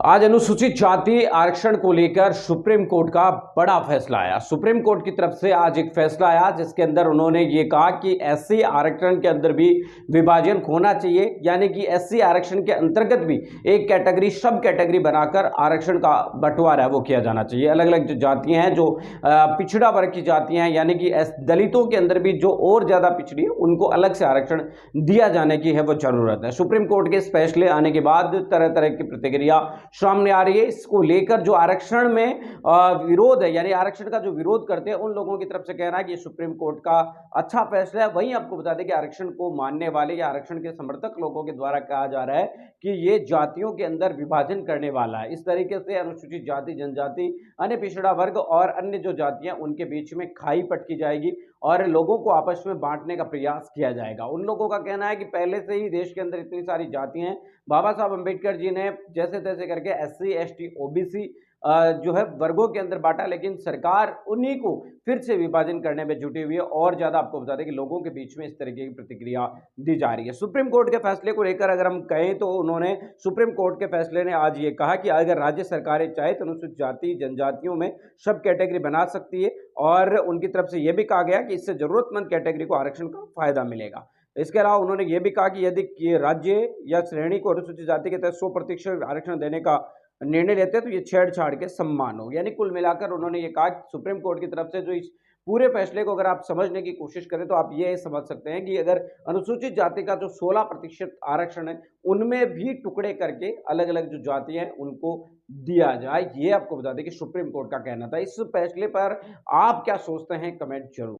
आज अनुसूचित जाति आरक्षण को लेकर सुप्रीम कोर्ट का बड़ा फैसला आया। सुप्रीम कोर्ट की तरफ से आज एक फैसला आया जिसके अंदर उन्होंने ये कहा कि एससी आरक्षण के अंदर भी विभाजन होना चाहिए, यानी कि एससी आरक्षण के अंतर्गत भी एक कैटेगरी सब कैटेगरी बनाकर आरक्षण का बंटवारा है वो किया जाना चाहिए। अलग अलग जो जातियां हैं, जो पिछड़ा वर्ग की जातियां हैं, यानी कि दलितों के अंदर भी जो और ज्यादा पिछड़ी है उनको अलग से आरक्षण दिया जाने की है वो जरूरत है। सुप्रीम कोर्ट के इस फैसले आने के बाद तरह तरह की प्रतिक्रिया सामने आ रही है। इसको लेकर जो आरक्षण में विरोध है, यानी आरक्षण का जो विरोध करते हैं उन लोगों की तरफ से कहना है कि सुप्रीम कोर्ट का अच्छा फैसला है। वहीं आपको बता दें कि आरक्षण को मानने वाले या आरक्षण के समर्थक लोगों के द्वारा कहा जा रहा है कि ये जातियों के अंदर विभाजन करने वाला है। इस तरीके से अनुसूचित जाति, जनजाति, अन्य पिछड़ा वर्ग और अन्य जो जातियां उनके बीच में खाई पटकी जाएगी और लोगों को आपस में बांटने का प्रयास किया जाएगा। उन लोगों का कहना है कि पहले से ही देश के अंदर इतनी सारी जातियां हैं, बाबा साहब अंबेडकर जी ने जैसे तैसे करके एससी, एसटी, ओबीसी जो है वर्गों के अंदर बांटा, लेकिन सरकार उन्हीं को फिर से विभाजन करने में जुटी हुई है। और ज्यादा आपको बता दें कि लोगों के बीच में इस तरीके की प्रतिक्रिया दी जा रही है। सुप्रीम कोर्ट के फैसले को लेकर अगर हम कहें तो उन्होंने, सुप्रीम कोर्ट के फैसले ने आज ये कहा कि अगर राज्य सरकारें चाहे तो अनुसूचित जाति जनजातियों में सब कैटेगरी बना सकती है, और उनकी तरफ से यह भी कहा गया कि इससे जरूरतमंद कैटेगरी को आरक्षण का फायदा मिलेगा। इसके अलावा उन्होंने ये भी कहा कि यदि राज्य या श्रेणी को अनुसूचित जाति के तहत 100% आरक्षण देने का निर्णय लेते हैं तो ये छेड़छाड़ के सम्मान हो। यानी कुल मिलाकर उन्होंने ये कहा कि सुप्रीम कोर्ट की तरफ से जो इस पूरे फैसले को अगर आप समझने की कोशिश करें तो आप ये समझ सकते हैं कि अगर अनुसूचित जाति का जो 16% आरक्षण है उनमें भी टुकड़े करके अलग अलग जो जाति हैं उनको दिया जाए। ये आपको बता दें कि सुप्रीम कोर्ट का कहना था। इस फैसले पर आप क्या सोचते हैं, कमेंट जरूर।